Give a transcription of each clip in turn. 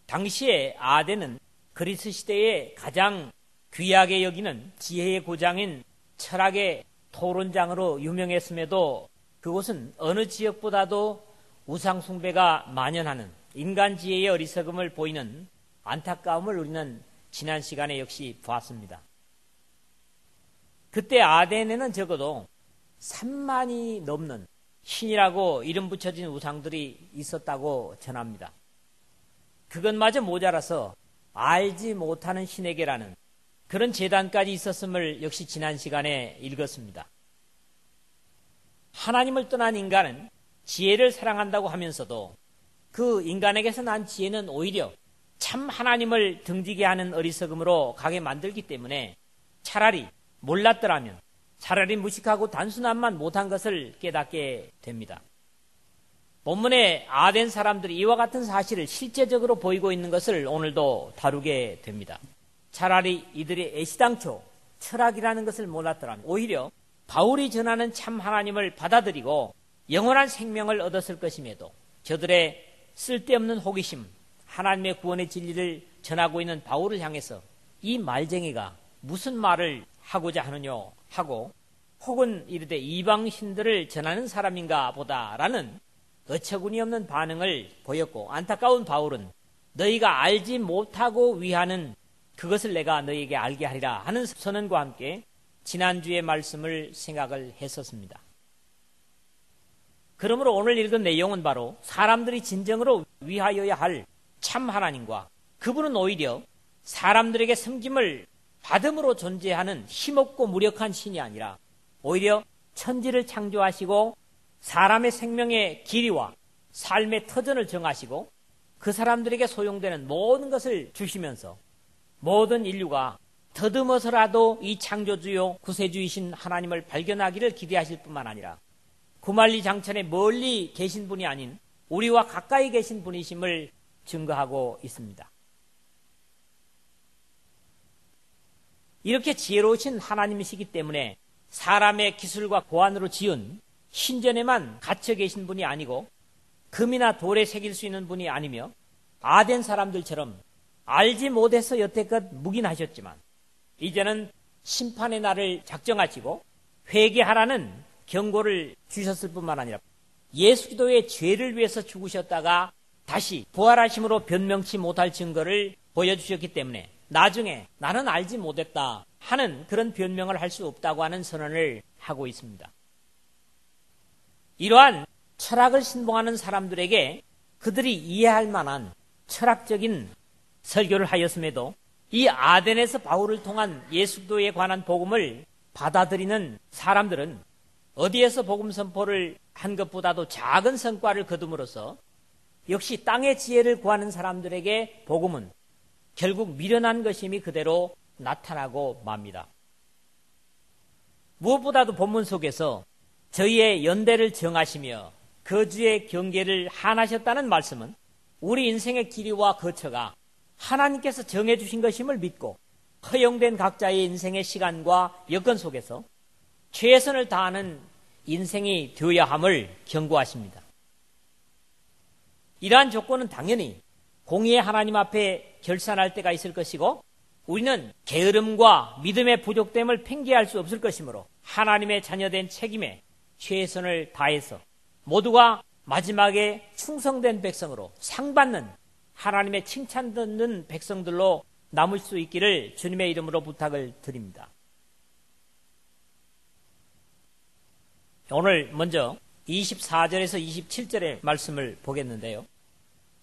당시에 아덴은 그리스 시대에 가장 귀하게 여기는 지혜의 고장인 철학의 토론장으로 유명했음에도 그곳은 어느 지역보다도 우상숭배가 만연하는 인간 지혜의 어리석음을 보이는 안타까움을 우리는 지난 시간에 역시 보았습니다. 그때 아덴에는 적어도 3만이 넘는 신이라고 이름 붙여진 우상들이 있었다고 전합니다. 그것마저 모자라서 알지 못하는 신에게라는 그런 제단까지 있었음을 역시 지난 시간에 읽었습니다. 하나님을 떠난 인간은 지혜를 사랑한다고 하면서도 그 인간에게서 난 지혜는 오히려 참 하나님을 등지게 하는 어리석음으로 가게 만들기 때문에 차라리 몰랐더라면 차라리 무식하고 단순함만 못한 것을 깨닫게 됩니다. 본문에 아덴 사람들이 이와 같은 사실을 실제적으로 보이고 있는 것을 오늘도 다루게 됩니다. 차라리 이들이 애시당초 철학이라는 것을 몰랐더라면 오히려 바울이 전하는 참 하나님을 받아들이고 영원한 생명을 얻었을 것임에도 저들의 쓸데없는 호기심, 하나님의 구원의 진리를 전하고 있는 바울을 향해서 이 말쟁이가 무슨 말을 하고자 하느냐 하고 혹은 이르되 이방신들을 전하는 사람인가 보다라는 어처구니 없는 반응을 보였고, 안타까운 바울은 너희가 알지 못하고 위하는 그것을 내가 너희에게 알게 하리라 하는 선언과 함께 지난주의 말씀을 생각을 했었습니다. 그러므로 오늘 읽은 내용은 바로 사람들이 진정으로 위하여야 할 참 하나님과 그분은 오히려 사람들에게 섬김을 받음으로 존재하는 힘없고 무력한 신이 아니라 오히려 천지를 창조하시고 사람의 생명의 길이와 삶의 터전을 정하시고 그 사람들에게 소용되는 모든 것을 주시면서 모든 인류가 더듬어서라도 이 창조주요 구세주이신 하나님을 발견하기를 기대하실 뿐만 아니라 구만리장천에 멀리 계신 분이 아닌 우리와 가까이 계신 분이심을 증거하고 있습니다. 이렇게 지혜로우신 하나님이시기 때문에 사람의 기술과 고안으로 지은 신전에만 갇혀 계신 분이 아니고 금이나 돌에 새길 수 있는 분이 아니며 아덴 사람들처럼 알지 못해서 여태껏 묵인하셨지만 이제는 심판의 날을 작정하시고 회개하라는 경고를 주셨을 뿐만 아니라 예수 그리스도의 죄를 위해서 죽으셨다가 다시 부활하심으로 변명치 못할 증거를 보여주셨기 때문에 나중에 나는 알지 못했다 하는 그런 변명을 할 수 없다고 하는 선언을 하고 있습니다. 이러한 철학을 신봉하는 사람들에게 그들이 이해할 만한 철학적인 설교를 하였음에도 이 아덴에서 바울을 통한 예수 그리스도에 관한 복음을 받아들이는 사람들은 어디에서 복음 선포를 한 것보다도 작은 성과를 거둠으로써 역시 땅의 지혜를 구하는 사람들에게 복음은 결국 미련한 것임이 그대로 나타나고 맙니다. 무엇보다도 본문 속에서 저희의 연대를 정하시며 거주의 경계를 한하셨다는 말씀은 우리 인생의 길이와 거처가 하나님께서 정해주신 것임을 믿고 허용된 각자의 인생의 시간과 여건 속에서 최선을 다하는 인생이 되어야 함을 경고하십니다. 이러한 조건은 당연히 공의의 하나님 앞에 결산할 때가 있을 것이고 우리는 게으름과 믿음의 부족됨을 핑계할 수 없을 것이므로 하나님의 자녀된 책임에 최선을 다해서 모두가 마지막에 충성된 백성으로 상받는 하나님의 칭찬 듣는 백성들로 남을 수 있기를 주님의 이름으로 부탁을 드립니다. 오늘 먼저 24절에서 27절의 말씀을 보겠는데요.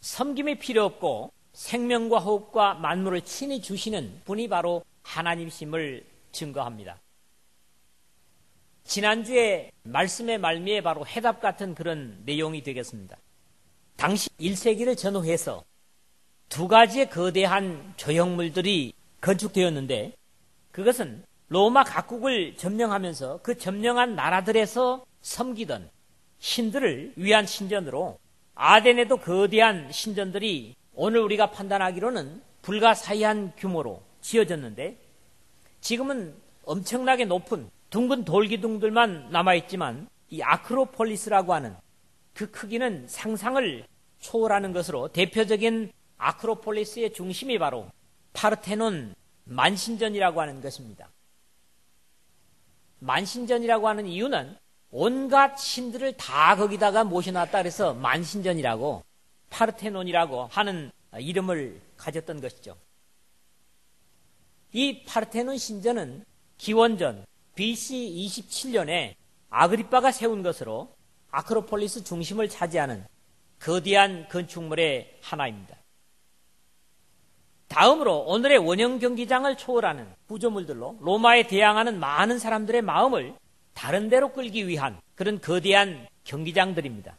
섬김이 필요 없고 생명과 호흡과 만물을 친히 주시는 분이 바로 하나님이심을 증거합니다. 지난주에 말씀의 말미에 바로 해답 같은 그런 내용이 되겠습니다. 당시 1세기를 전후해서 두 가지의 거대한 조형물들이 건축되었는데 그것은 로마 각국을 점령하면서 그 점령한 나라들에서 섬기던 신들을 위한 신전으로 아덴에도 거대한 신전들이 오늘 우리가 판단하기로는 불가사의한 규모로 지어졌는데 지금은 엄청나게 높은 둥근 돌기둥들만 남아있지만 이 아크로폴리스라고 하는 그 크기는 상상을 초월하는 것으로 대표적인 아크로폴리스의 중심이 바로 파르테논 만신전이라고 하는 것입니다. 만신전이라고 하는 이유는 온갖 신들을 다 거기다가 모셔놨다 그래서 만신전이라고 파르테논이라고 하는 이름을 가졌던 것이죠. 이 파르테논 신전은 기원전 BC 27년에 아그리빠가 세운 것으로 아크로폴리스 중심을 차지하는 거대한 건축물의 하나입니다. 다음으로 오늘의 원형 경기장을 초월하는 구조물들로 로마에 대항하는 많은 사람들의 마음을 다른 데로 끌기 위한 그런 거대한 경기장들입니다.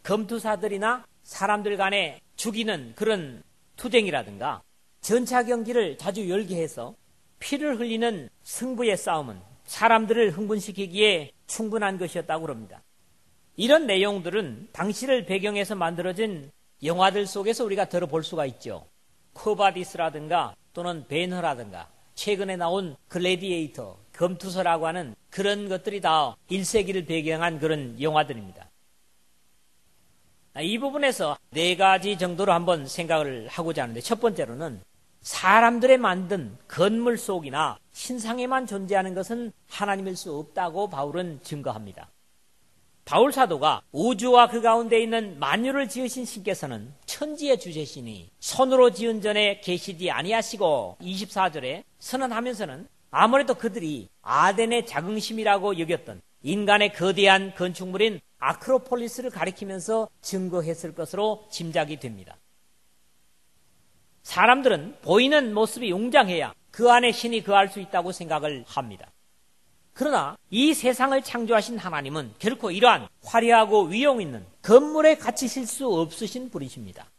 검투사들이나 사람들 간에 죽이는 그런 투쟁이라든가 전차 경기를 자주 열게 해서 피를 흘리는 승부의 싸움은 사람들을 흥분시키기에 충분한 것이었다고 합니다. 이런 내용들은 당시를 배경해서 만들어진 영화들 속에서 우리가 들어볼 수가 있죠. 코바디스라든가 또는 베너라든가 최근에 나온 글래디에이터, 검투서라고 하는 그런 것들이 다 1세기를 배경한 그런 영화들입니다. 이 부분에서 4가지 정도로 한번 생각을 하고자 하는데, 첫 번째로는 사람들의 만든 건물 속이나 신상에만 존재하는 것은 하나님일 수 없다고 바울은 증거합니다. 바울 사도가 우주와 그 가운데 있는 만유를 지으신 신께서는 천지의 주제시니 손으로 지은 전에 계시지 아니하시고 24절에 선언하면서는 아무래도 그들이 아덴의 자긍심이라고 여겼던 인간의 거대한 건축물인 아크로폴리스를 가리키면서 증거했을 것으로 짐작이 됩니다. 사람들은 보이는 모습이 웅장해야 그 안에 신이 거할 수 있다고 생각을 합니다. 그러나 이 세상을 창조하신 하나님은 결코 이러한 화려하고 위용 있는 건물에 갇히실 수 없으신 분이십니다.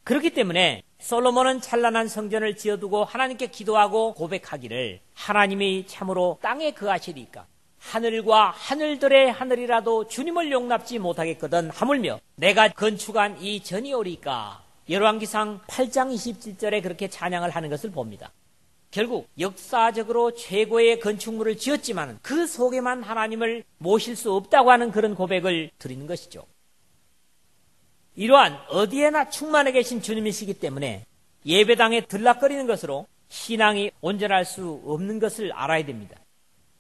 그렇기 때문에 솔로몬은 찬란한 성전을 지어두고 하나님께 기도하고 고백하기를, 하나님이 참으로 땅에 거하시리까 하늘과 하늘들의 하늘이라도 주님을 용납지 못하겠거든 하물며 내가 건축한 이 전이 오리까. 열왕기상 8장 27절에 그렇게 찬양을 하는 것을 봅니다. 결국 역사적으로 최고의 건축물을 지었지만 그 속에만 하나님을 모실 수 없다고 하는 그런 고백을 드리는 것이죠. 이러한 어디에나 충만해 계신 주님이시기 때문에 예배당에 들락거리는 것으로 신앙이 온전할 수 없는 것을 알아야 됩니다.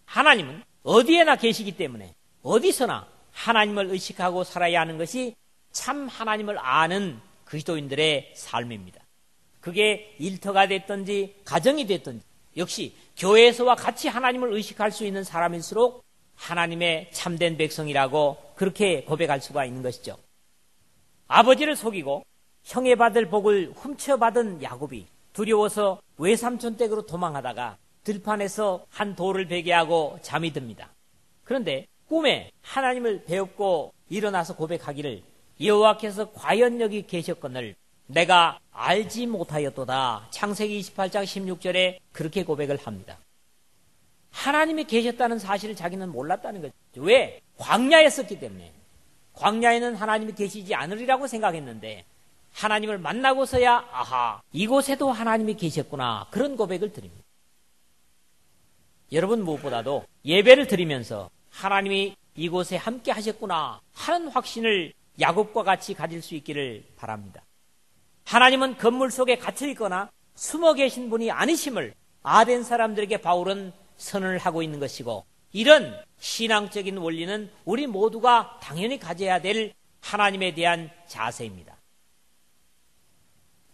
하나님은 어디에나 계시기 때문에 어디서나 하나님을 의식하고 살아야 하는 것이 참 하나님을 아는 그리스도인들의 삶입니다. 그게 일터가 됐든지 가정이 됐든지 역시 교회에서와 같이 하나님을 의식할 수 있는 사람일수록 하나님의 참된 백성이라고 그렇게 고백할 수가 있는 것이죠. 아버지를 속이고 형의 받을 복을 훔쳐받은 야곱이 두려워서 외삼촌 댁으로 도망하다가 들판에서 한 돌을 베게 하고 잠이 듭니다. 그런데 꿈에 하나님을 배웁고 일어나서 고백하기를, 여호와께서 과연 여기 계셨거늘 내가 알지 못하였도다. 창세기 28장 16절에 그렇게 고백을 합니다. 하나님이 계셨다는 사실을 자기는 몰랐다는 거죠. 왜? 광야에 있었기 때문에. 광야에는 하나님이 계시지 않으리라고 생각했는데 하나님을 만나고서야 아하, 이곳에도 하나님이 계셨구나, 그런 고백을 드립니다. 여러분 무엇보다도 예배를 드리면서 하나님이 이곳에 함께 하셨구나 하는 확신을 야곱과 같이 가질 수 있기를 바랍니다. 하나님은 건물 속에 갇혀 있거나 숨어 계신 분이 아니심을 아덴 사람들에게 바울은 선언을 하고 있는 것이고, 이런 신앙적인 원리는 우리 모두가 당연히 가져야 될 하나님에 대한 자세입니다.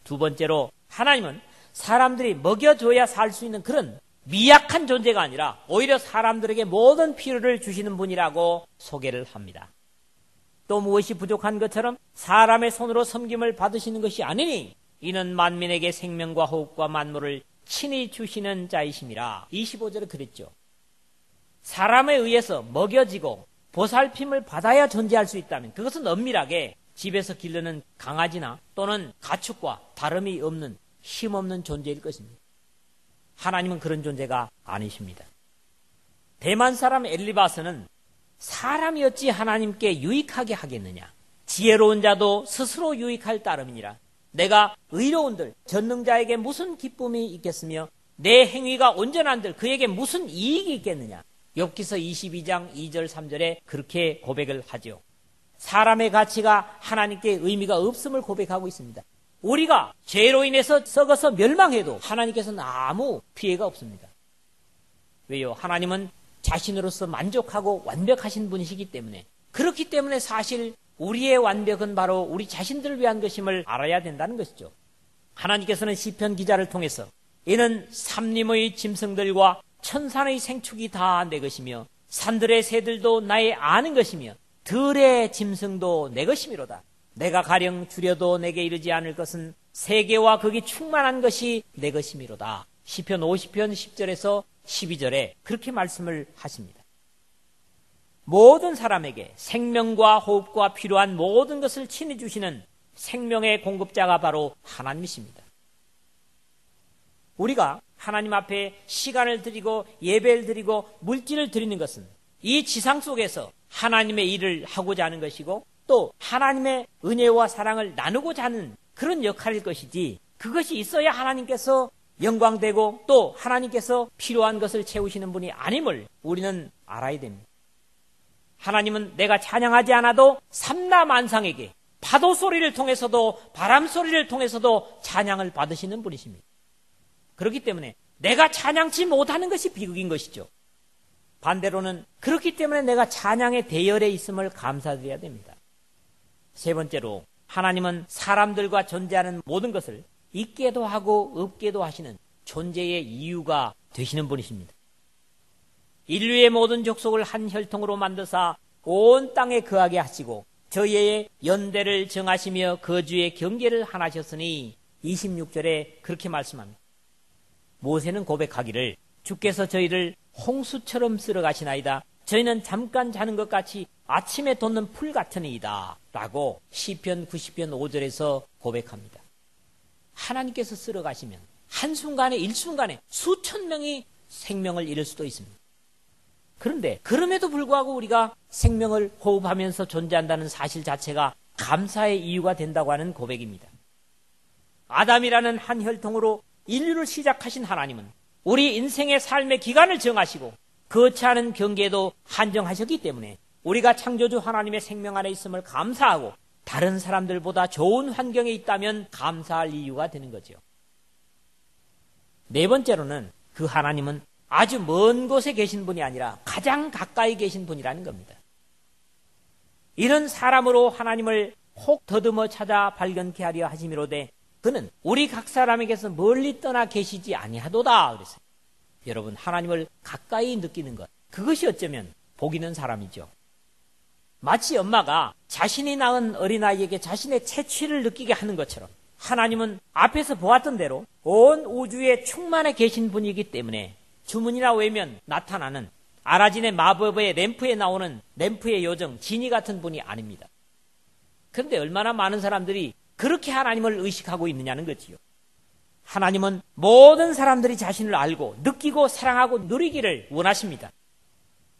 두 번째로, 하나님은 사람들이 먹여줘야 살 수 있는 그런 미약한 존재가 아니라 오히려 사람들에게 모든 필요를 주시는 분이라고 소개를 합니다. 또 무엇이 부족한 것처럼 사람의 손으로 섬김을 받으시는 것이 아니니 이는 만민에게 생명과 호흡과 만물을 친히 주시는 자이심이라. 25절에 그랬죠. 사람에 의해서 먹여지고 보살핌을 받아야 존재할 수 있다면 그것은 엄밀하게 집에서 기르는 강아지나 또는 가축과 다름이 없는 힘없는 존재일 것입니다. 하나님은 그런 존재가 아니십니다. 대만 사람 엘리바스는 사람이 어찌 하나님께 유익하게 하겠느냐, 지혜로운 자도 스스로 유익할 따름이니라. 내가 의로운들 전능자에게 무슨 기쁨이 있겠으며 내 행위가 온전한들 그에게 무슨 이익이 있겠느냐. 욥기서 22장 2절 3절에 그렇게 고백을 하죠. 사람의 가치가 하나님께 의미가 없음을 고백하고 있습니다. 우리가 죄로 인해서 썩어서 멸망해도 하나님께서는 아무 피해가 없습니다. 왜요? 하나님은 자신으로서 만족하고 완벽하신 분이시기 때문에, 그렇기 때문에 사실 우리의 완벽은 바로 우리 자신들을 위한 것임을 알아야 된다는 것이죠. 하나님께서는 시편 기자를 통해서 이는 삼림의 짐승들과 천산의 생축이 다 내 것이며 산들의 새들도 나의 아는 것이며 들의 짐승도 내 것이미로다. 내가 가령 줄여도 내게 이르지 않을 것은 세계와 거기 충만한 것이 내 것이미로다. 시편 50편 10절에서 12절에 그렇게 말씀을 하십니다. 모든 사람에게 생명과 호흡과 필요한 모든 것을 친히 주시는 생명의 공급자가 바로 하나님이십니다. 우리가 하나님 앞에 시간을 드리고 예배를 드리고 물질을 드리는 것은 이 지상 속에서 하나님의 일을 하고자 하는 것이고 또 하나님의 은혜와 사랑을 나누고자 하는 그런 역할일 것이지, 그것이 있어야 하나님께서 영광되고 또 하나님께서 필요한 것을 채우시는 분이 아님을 우리는 알아야 됩니다. 하나님은 내가 찬양하지 않아도 삼라만상에게 파도 소리를 통해서도 바람 소리를 통해서도 찬양을 받으시는 분이십니다. 그렇기 때문에 내가 찬양치 못하는 것이 비극인 것이죠. 반대로는 그렇기 때문에 내가 찬양의 대열에 있음을 감사드려야 됩니다. 세 번째로, 하나님은 사람들과 존재하는 모든 것을 있게도 하고 없게도 하시는 존재의 이유가 되시는 분이십니다. 인류의 모든 족속을 한 혈통으로 만드사 온 땅에 거하게 하시고 저희의 연대를 정하시며 거주의 경계를 하나셨으니 26절에 그렇게 말씀합니다. 모세는 고백하기를 주께서 저희를 홍수처럼 쓸어가시나이다. 저희는 잠깐 자는 것 같이 아침에 돋는 풀 같으니이다 라고 시편 90편 5절에서 고백합니다. 하나님께서 쓸어가시면 한순간에 일순간에 수천 명이 생명을 잃을 수도 있습니다. 그런데 그럼에도 불구하고 우리가 생명을 호흡하면서 존재한다는 사실 자체가 감사의 이유가 된다고 하는 고백입니다. 아담이라는 한 혈통으로 인류를 시작하신 하나님은 우리 인생의 삶의 기간을 정하시고 거치하는 경계도 한정하셨기 때문에 우리가 창조주 하나님의 생명 안에 있음을 감사하고 다른 사람들보다 좋은 환경에 있다면 감사할 이유가 되는 거죠. 네 번째로는 그 하나님은 아주 먼 곳에 계신 분이 아니라 가장 가까이 계신 분이라는 겁니다. 이런 사람으로 하나님을 혹 더듬어 찾아 발견케 하려 하심이로되 그는 우리 각 사람에게서 멀리 떠나 계시지 아니하도다 그랬어요. 여러분, 하나님을 가까이 느끼는 것, 그것이 어쩌면 복 있는 사람이죠. 마치 엄마가 자신이 낳은 어린아이에게 자신의 채취를 느끼게 하는 것처럼 하나님은 앞에서 보았던 대로 온 우주에 충만해 계신 분이기 때문에 주문이나 외면 나타나는 아라진의 마법의 램프에 나오는 램프의 요정 지니 같은 분이 아닙니다. 그런데 얼마나 많은 사람들이 그렇게 하나님을 의식하고 있느냐는 거지요. 하나님은 모든 사람들이 자신을 알고 느끼고 사랑하고 누리기를 원하십니다.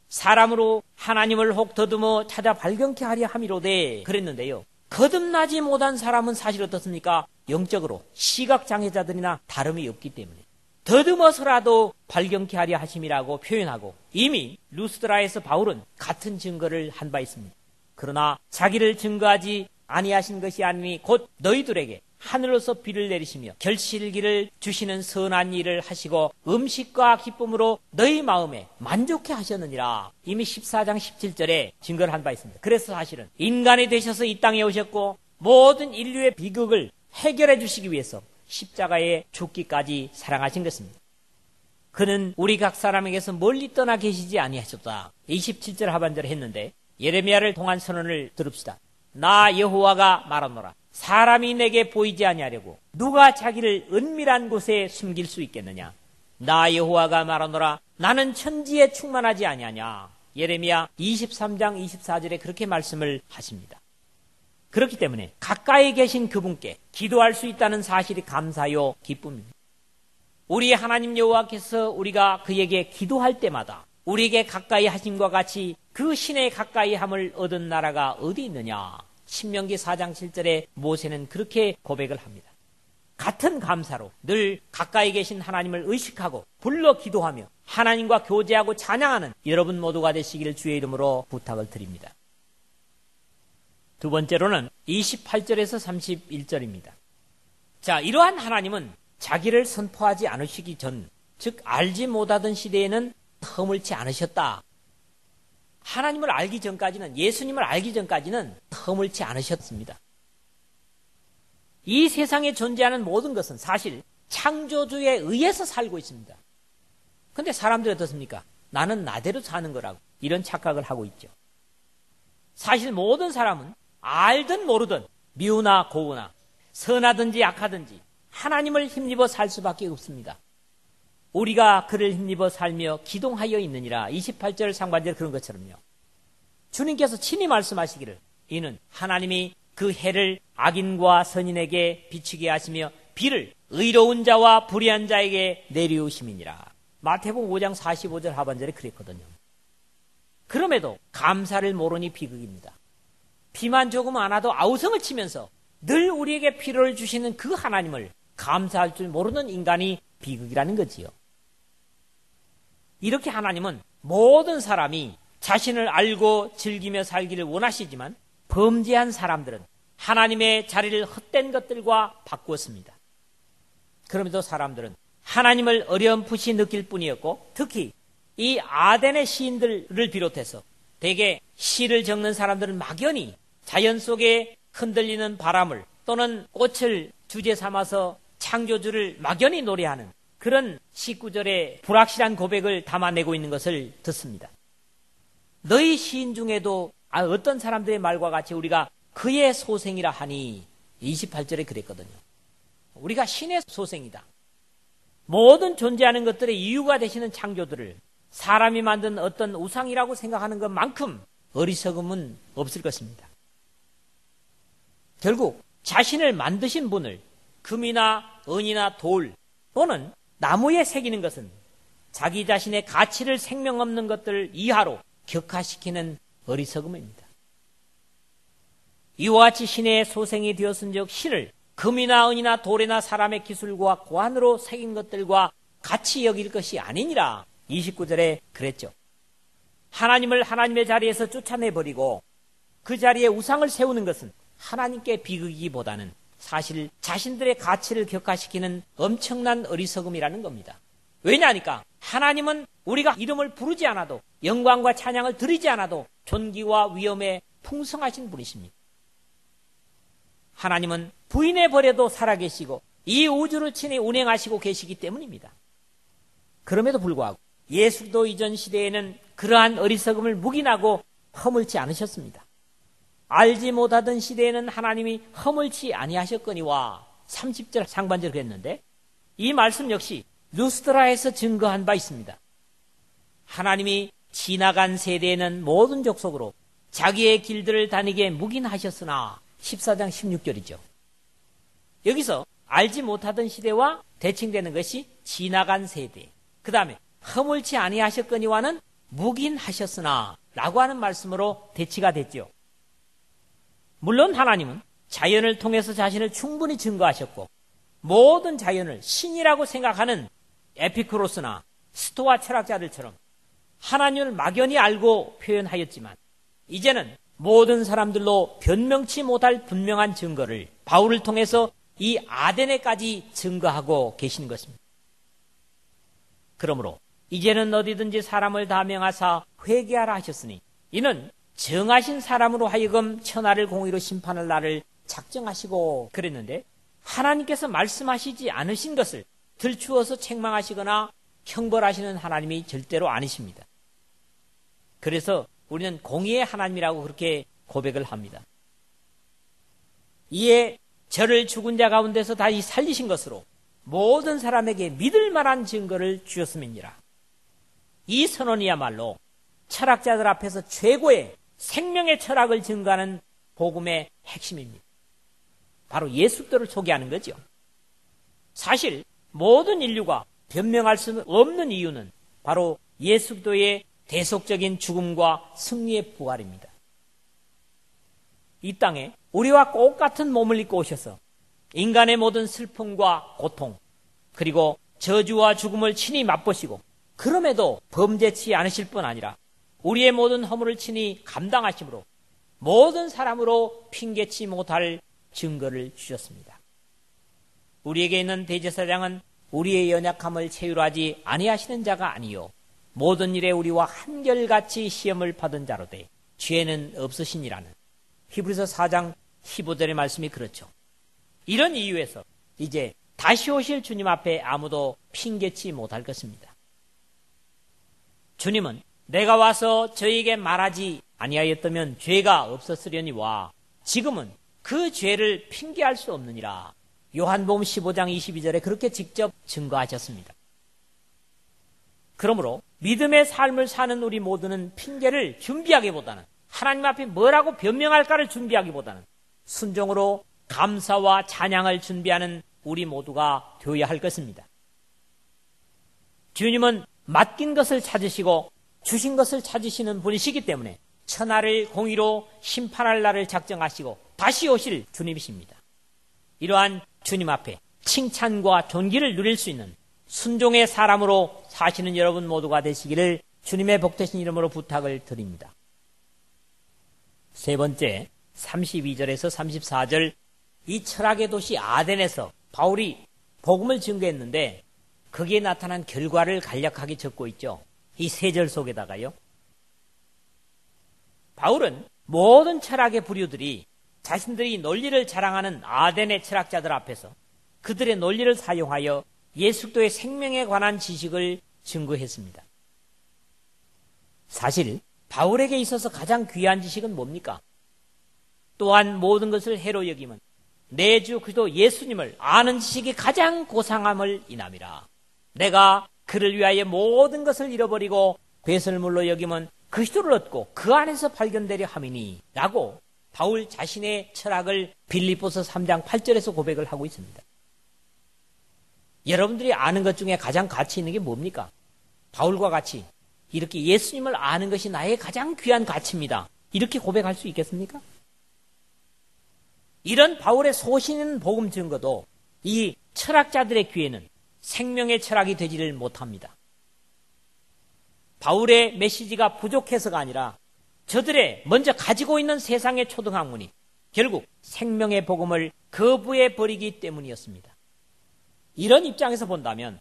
사람으로 하나님을 혹 더듬어 찾아 발견케 하려 함이로되 그랬는데요. 거듭나지 못한 사람은 사실 어떻습니까? 영적으로 시각장애자들이나 다름이 없기 때문에 더듬어서라도 발견케 하려 하심이라고 표현하고 이미 루스드라에서 바울은 같은 증거를 한 바 있습니다. 그러나 자기를 증거하지 아니하신 것이 아니니 곧 너희들에게 하늘로서 비를 내리시며 결실기를 주시는 선한 일을 하시고 음식과 기쁨으로 너희 마음에 만족해 하셨느니라. 이미 14장 17절에 증거를 한 바 있습니다. 그래서 사실은 인간이 되셔서 이 땅에 오셨고 모든 인류의 비극을 해결해 주시기 위해서 십자가에 죽기까지 사랑하신 것입니다. 그는 우리 각 사람에게서 멀리 떠나 계시지 아니하셨다. 27절 하반절에 했는데 예레미야를 통한 선언을 들읍시다. 나 여호와가 말하노라. 사람이 내게 보이지 아니하려고 누가 자기를 은밀한 곳에 숨길 수 있겠느냐. 나 여호와가 말하노라. 나는 천지에 충만하지 아니하냐. 예레미야 23장 24절에 그렇게 말씀을 하십니다. 그렇기 때문에 가까이 계신 그분께 기도할 수 있다는 사실이 감사요 기쁨입니다. 우리 하나님 여호와께서 우리가 그에게 기도할 때마다 우리에게 가까이 하심과 같이 그 신의 가까이 함을 얻은 나라가 어디 있느냐. 신명기 4장 7절에 모세는 그렇게 고백을 합니다. 같은 감사로 늘 가까이 계신 하나님을 의식하고 불러 기도하며 하나님과 교제하고 찬양하는 여러분 모두가 되시기를 주의 이름으로 부탁을 드립니다. 두 번째로는 28절에서 31절입니다. 자, 이러한 하나님은 자기를 선포하지 않으시기 전, 즉 알지 못하던 시대에는 허물지 않으셨다. 하나님을 알기 전까지는, 예수님을 알기 전까지는 허물지 않으셨습니다. 이 세상에 존재하는 모든 것은 사실 창조주에 의해서 살고 있습니다. 그런데 사람들이 어떻습니까? 나는 나대로 사는 거라고 이런 착각을 하고 있죠. 사실 모든 사람은 알든 모르든 미우나 고우나 선하든지 악하든지 하나님을 힘입어 살 수밖에 없습니다. 우리가 그를 힘입어 살며 기동하여 있느니라. 28절 상반절 그런 것처럼요. 주님께서 친히 말씀하시기를 이는 하나님이 그 해를 악인과 선인에게 비추게 하시며 비를 의로운 자와 불의한 자에게 내리우심이니라. 마태복음 5장 45절 하반절에 그랬거든요. 그럼에도 감사를 모르니 비극입니다. 비만 조금 안 와도 아우성을 치면서 늘 우리에게 피로를 주시는 그 하나님을 감사할 줄 모르는 인간이 비극이라는 거지요. 이렇게 하나님은 모든 사람이 자신을 알고 즐기며 살기를 원하시지만 범죄한 사람들은 하나님의 자리를 헛된 것들과 바꾸었습니다. 그럼에도 사람들은 하나님을 어렴풋이 느낄 뿐이었고, 특히 이 아덴의 시인들을 비롯해서 대개 시를 적는 사람들은 막연히 자연 속에 흔들리는 바람을 또는 꽃을 주제 삼아서 창조주를 막연히 노래하는 그런 19절의 불확실한 고백을 담아내고 있는 것을 듣습니다. 너희 시인 중에도 어떤 사람들의 말과 같이 우리가 그의 소생이라 하니 28절에 그랬거든요. 우리가 신의 소생이다. 모든 존재하는 것들의 이유가 되시는 창조들을 사람이 만든 어떤 우상이라고 생각하는 것만큼 어리석음은 없을 것입니다. 결국 자신을 만드신 분을 금이나 은이나 돌 또는 나무에 새기는 것은 자기 자신의 가치를 생명 없는 것들 이하로 격화시키는 어리석음입니다. 이와 같이 신의 소생이 되었은즉 신을 금이나 은이나 돌이나 사람의 기술과 고안으로 새긴 것들과 같이 여길 것이 아니니라. 29절에 그랬죠. 하나님을 하나님의 자리에서 쫓아내버리고 그 자리에 우상을 세우는 것은 하나님께 비극이기보다는 사실 자신들의 가치를 격화시키는 엄청난 어리석음이라는 겁니다. 왜냐하니까 하나님은 우리가 이름을 부르지 않아도, 영광과 찬양을 드리지 않아도 존귀와 위엄에 풍성하신 분이십니다. 하나님은 부인해버려도 살아계시고 이 우주를 친히 운행하시고 계시기 때문입니다. 그럼에도 불구하고 예수도 이전 시대에는 그러한 어리석음을 묵인하고 허물지 않으셨습니다. 알지 못하던 시대에는 하나님이 허물지 아니하셨거니와 30절 상반절 그랬는데, 이 말씀 역시 루스드라에서 증거한 바 있습니다. 하나님이 지나간 세대에는 모든 족속으로 자기의 길들을 다니게 묵인하셨으나 14장 16절이죠. 여기서 알지 못하던 시대와 대칭되는 것이 지나간 세대, 그 다음에 허물지 아니하셨거니와는 묵인하셨으나 라고 하는 말씀으로 대치가 됐죠. 물론 하나님은 자연을 통해서 자신을 충분히 증거하셨고 모든 자연을 신이라고 생각하는 에피쿠로스나 스토아 철학자들처럼 하나님을 막연히 알고 표현하였지만 이제는 모든 사람들로 변명치 못할 분명한 증거를 바울을 통해서 이 아덴에까지 증거하고 계신 것입니다. 그러므로 이제는 어디든지 사람을 다 명하사 회개하라 하셨으니 이는 정하신 사람으로 하여금 천하를 공의로 심판할 날을 작정하시고 그랬는데, 하나님께서 말씀하시지 않으신 것을 들추어서 책망하시거나 형벌하시는 하나님이 절대로 아니십니다. 그래서 우리는 공의의 하나님이라고 그렇게 고백을 합니다. 이에 저를 죽은 자 가운데서 다시 살리신 것으로 모든 사람에게 믿을 만한 증거를 주셨음이니라. 이 선언이야말로 철학자들 앞에서 최고의 생명의 철학을 증거하는 복음의 핵심입니다. 바로 예수도를 소개하는 거죠. 사실 모든 인류가 변명할 수 없는 이유는 바로 예수도의 대속적인 죽음과 승리의 부활입니다. 이 땅에 우리와 똑같은 몸을 입고 오셔서 인간의 모든 슬픔과 고통 그리고 저주와 죽음을 친히 맛보시고 그럼에도 범죄치 않으실 뿐 아니라 우리의 모든 허물을 친히 감당하심으로 모든 사람으로 핑계치 못할 증거를 주셨습니다. 우리에게 있는 대제사장은 우리의 연약함을 체휼하지 아니하시는 자가 아니요 모든 일에 우리와 한결같이 시험을 받은 자로되 죄는 없으시니라는 히브리서 4장 15절의 말씀이 그렇죠. 이런 이유에서 이제 다시 오실 주님 앞에 아무도 핑계치 못할 것입니다. 주님은 내가 와서 저에게 말하지 아니하였다면 죄가 없었으려니와 지금은 그 죄를 핑계할 수 없느니라. 요한복음 15장 22절에 그렇게 직접 증거하셨습니다. 그러므로 믿음의 삶을 사는 우리 모두는 핑계를 준비하기보다는 하나님 앞에 뭐라고 변명할까를 준비하기보다는 순종으로 감사와 찬양을 준비하는 우리 모두가 되어야 할 것입니다. 주님은 맡긴 것을 찾으시고 주신 것을 찾으시는 분이시기 때문에 천하를 공의로 심판할 날을 작정하시고 다시 오실 주님이십니다. 이러한 주님 앞에 칭찬과 존귀를 누릴 수 있는 순종의 사람으로 사시는 여러분 모두가 되시기를 주님의 복되신 이름으로 부탁을 드립니다. 세 번째, 32절에서 34절, 이 철학의 도시 아덴에서 바울이 복음을 증거했는데 거기에 나타난 결과를 간략하게 적고 있죠. 이 세 절 속에다가요. 바울은 모든 철학의 부류들이 자신들이 논리를 자랑하는 아덴의 철학자들 앞에서 그들의 논리를 사용하여 예수 그리스도의 생명에 관한 지식을 증거했습니다. 사실 바울에게 있어서 가장 귀한 지식은 뭡니까? 또한 모든 것을 해로 여김은 내 주 그리스도 예수님을 아는 지식이 가장 고상함을 인함이라. 내가 그를 위하여 모든 것을 잃어버리고 배설물로 여김은 그리스도를 얻고 그 안에서 발견되려 함이니 라고 바울 자신의 철학을 빌립보서 3장 8절에서 고백을 하고 있습니다. 여러분들이 아는 것 중에 가장 가치 있는 게 뭡니까? 바울과 같이 이렇게 예수님을 아는 것이 나의 가장 귀한 가치입니다. 이렇게 고백할 수 있겠습니까? 이런 바울의 소신 있는 복음 증거도 이 철학자들의 귀에는 생명의 철학이 되지를 못합니다. 바울의 메시지가 부족해서가 아니라 저들의 먼저 가지고 있는 세상의 초등학문이 결국 생명의 복음을 거부해 버리기 때문이었습니다. 이런 입장에서 본다면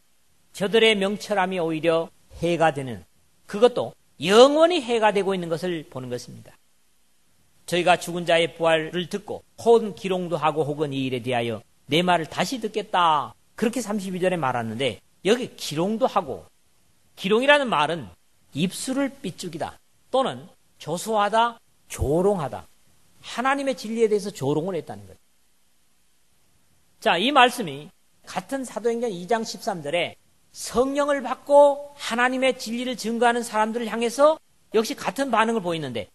저들의 명철함이 오히려 해가 되는, 그것도 영원히 해가 되고 있는 것을 보는 것입니다. 저희가 죽은 자의 부활을 듣고 혹은 기롱도 하고 혹은 이 일에 대하여 내 말을 다시 듣겠다, 그렇게 32절에 말하는데 여기 기롱도 하고, 기롱이라는 말은 입술을 삐죽이다 또는 조소하다, 조롱하다, 하나님의 진리에 대해서 조롱을 했다는 거예요. 자, 이 말씀이 같은 사도행전 2장 13절에 성령을 받고 하나님의 진리를 증거하는 사람들을 향해서 역시 같은 반응을 보이는데,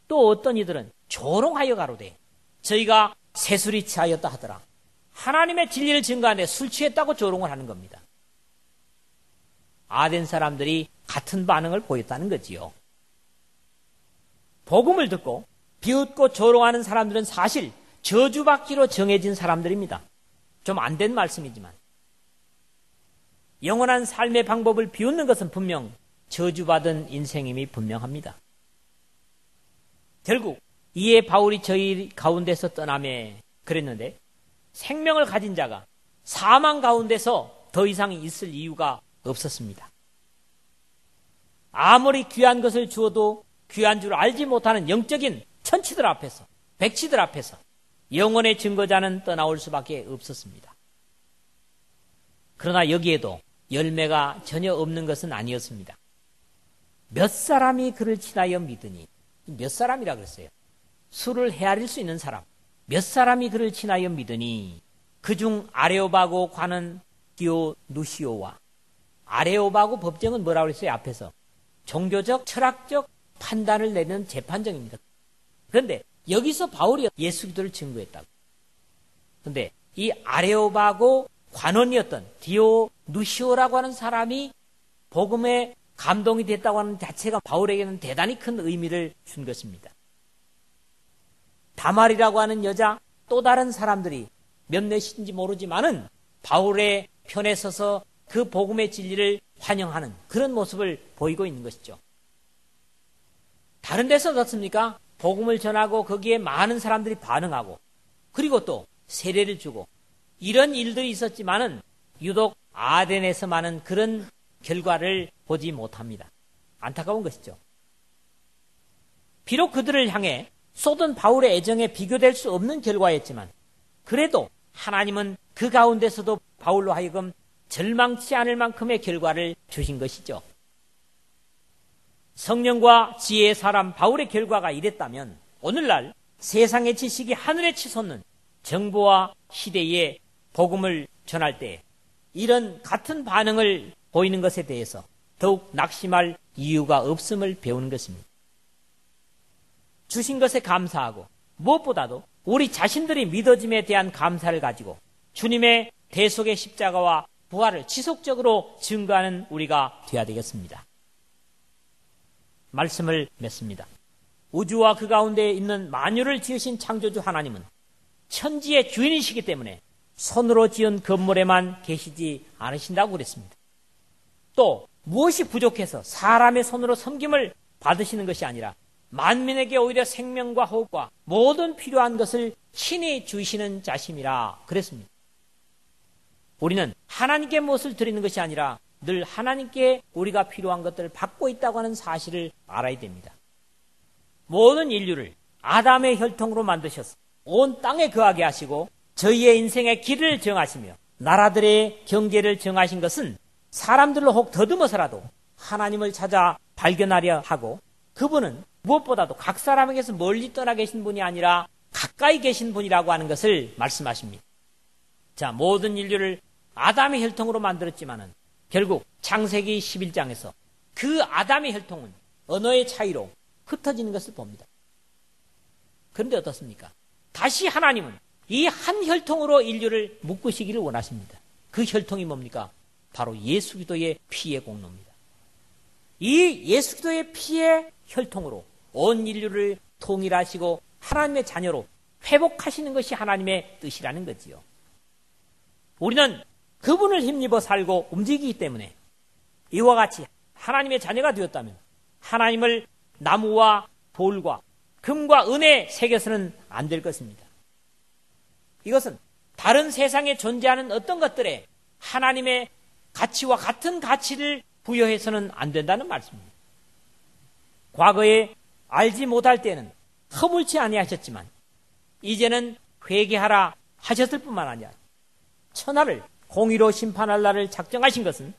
또 어떤 이들은 조롱하여 가로되 저희가 새술이 취하였다 하더라. 하나님의 진리를 증거하는데 술 취했다고 조롱을 하는 겁니다. 아덴 사람들이 같은 반응을 보였다는 거지요. 복음을 듣고 비웃고 조롱하는 사람들은 사실 저주받기로 정해진 사람들입니다. 좀 안 된 말씀이지만 영원한 삶의 방법을 비웃는 것은 분명 저주받은 인생임이 분명합니다. 결국 이에 바울이 저희 가운데서 떠나매 그랬는데, 생명을 가진 자가 사망 가운데서 더 이상 있을 이유가 없었습니다. 아무리 귀한 것을 주어도 귀한 줄 알지 못하는 영적인 천치들 앞에서, 백치들 앞에서 영혼의 증거자는 떠나올 수밖에 없었습니다. 그러나 여기에도 열매가 전혀 없는 것은 아니었습니다. 몇 사람이 그를 친하여 믿으니, 몇 사람이라 그랬어요. 수를 헤아릴 수 있는 사람, 몇 사람이 그를 친하여 믿으니 그중 아레오바고 관은 디오누시오와, 아레오바고 법정은 뭐라고 그랬어요? 앞에서 종교적 철학적 판단을 내는 재판정입니다. 그런데 여기서 바울이 예수 그리스도를 증거했다고. 그런데 이 아레오바고 관원이었던 디오누시오라고 하는 사람이 복음에 감동이 됐다고 하는 자체가 바울에게는 대단히 큰 의미를 준 것입니다. 다말이라고 하는 여자, 또 다른 사람들이 몇몇인지 모르지만은 바울의 편에 서서 그 복음의 진리를 환영하는 그런 모습을 보이고 있는 것이죠. 다른 데서 어떻습니까? 복음을 전하고 거기에 많은 사람들이 반응하고, 그리고 또 세례를 주고 이런 일들이 있었지만은 유독 아덴에서만은 그런 결과를 보지 못합니다. 안타까운 것이죠. 비록 그들을 향해 쏟은 바울의 애정에 비교될 수 없는 결과였지만 그래도 하나님은 그 가운데서도 바울로 하여금 절망치 않을 만큼의 결과를 주신 것이죠. 성령과 지혜의 사람 바울의 결과가 이랬다면 오늘날 세상의 지식이 하늘에 치솟는 정보와 시대에 복음을 전할 때 이런 같은 반응을 보이는 것에 대해서 더욱 낙심할 이유가 없음을 배우는 것입니다. 주신 것에 감사하고 무엇보다도 우리 자신들의 믿어짐에 대한 감사를 가지고 주님의 대속의 십자가와 부활을 지속적으로 증거하는 우리가 되어야 되겠습니다. 말씀을 맺습니다. 우주와 그 가운데 있는 만유를 지으신 창조주 하나님은 천지의 주인이시기 때문에 손으로 지은 건물에만 계시지 않으신다고 그랬습니다. 또 무엇이 부족해서 사람의 손으로 섬김을 받으시는 것이 아니라 만민에게 오히려 생명과 호흡과 모든 필요한 것을 친히 주시는 자심이라 그랬습니다. 우리는 하나님께 무엇을 드리는 것이 아니라 늘 하나님께 우리가 필요한 것들을 받고 있다고 하는 사실을 알아야 됩니다. 모든 인류를 아담의 혈통으로 만드셔서 온 땅에 거하게 하시고 저희의 인생의 길을 정하시며 나라들의 경계를 정하신 것은 사람들로 혹 더듬어서라도 하나님을 찾아 발견하려 하고 그분은 무엇보다도 각 사람에게서 멀리 떠나 계신 분이 아니라 가까이 계신 분이라고 하는 것을 말씀하십니다. 자, 모든 인류를 아담의 혈통으로 만들었지만은 결국 창세기 11장에서 그 아담의 혈통은 언어의 차이로 흩어지는 것을 봅니다. 그런데 어떻습니까? 다시 하나님은 이 한 혈통으로 인류를 묶으시기를 원하십니다. 그 혈통이 뭡니까? 바로 예수 기도의 피의 공로입니다. 이 예수 기도의 피의 혈통으로 온 인류를 통일하시고 하나님의 자녀로 회복하시는 것이 하나님의 뜻이라는 거지요. 우리는 그분을 힘입어 살고 움직이기 때문에 이와 같이 하나님의 자녀가 되었다면 하나님을 나무와 돌과 금과 은에 새겨서는 안 될 것입니다. 이것은 다른 세상에 존재하는 어떤 것들에 하나님의 가치와 같은 가치를 부여해서는 안 된다는 말씀입니다. 과거에 알지 못할 때는 허물지 아니하셨지만 이제는 회개하라 하셨을 뿐만 아니라 천하를 공의로 심판할 날을 작정하신 것은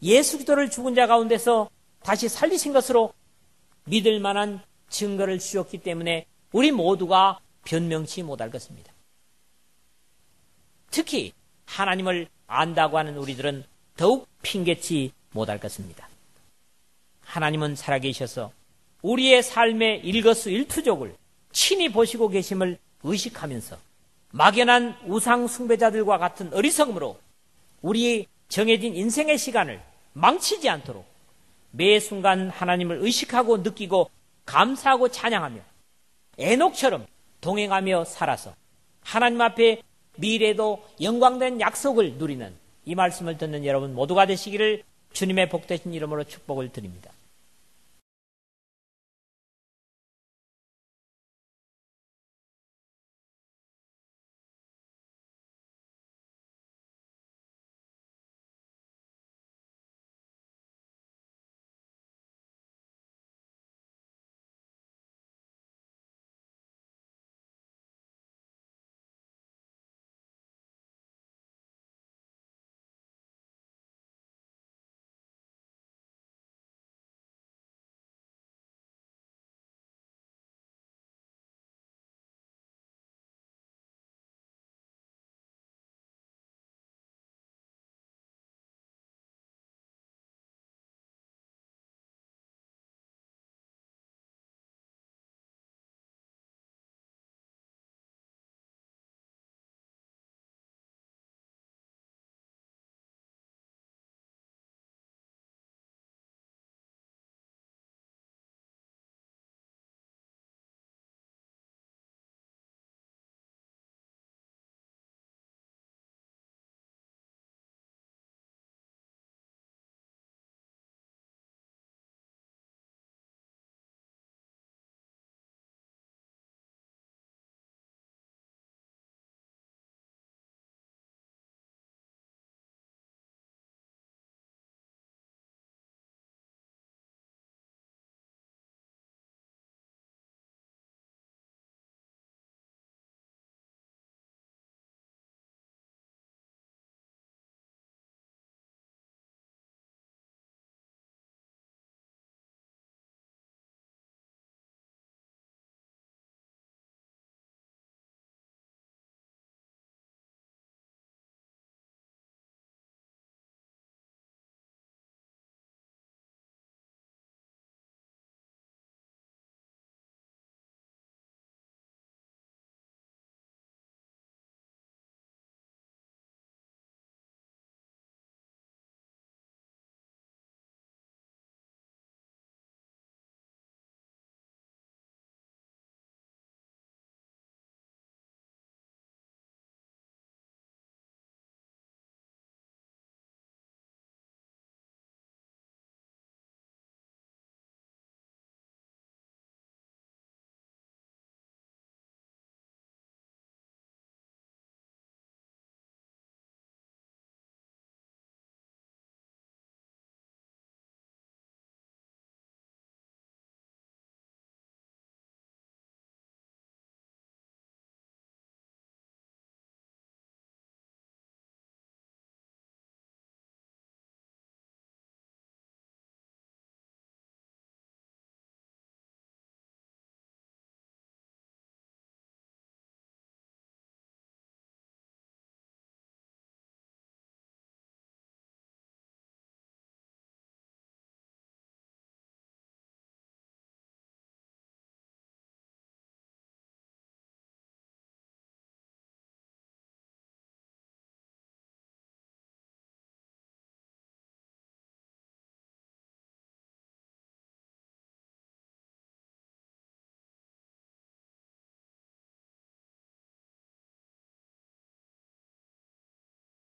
예수 그리스도를 죽은 자 가운데서 다시 살리신 것으로 믿을 만한 증거를 주셨기 때문에 우리 모두가 변명치 못할 것입니다. 특히 하나님을 안다고 하는 우리들은 더욱 핑계치 못할 것입니다. 하나님은 살아계셔서 우리의 삶의 일거수일투족을 친히 보시고 계심을 의식하면서 막연한 우상 숭배자들과 같은 어리석음으로 우리 정해진 인생의 시간을 망치지 않도록 매 순간 하나님을 의식하고 느끼고 감사하고 찬양하며 에녹처럼 동행하며 살아서 하나님 앞에 미래도 영광된 약속을 누리는 이 말씀을 듣는 여러분 모두가 되시기를 주님의 복되신 이름으로 축복을 드립니다.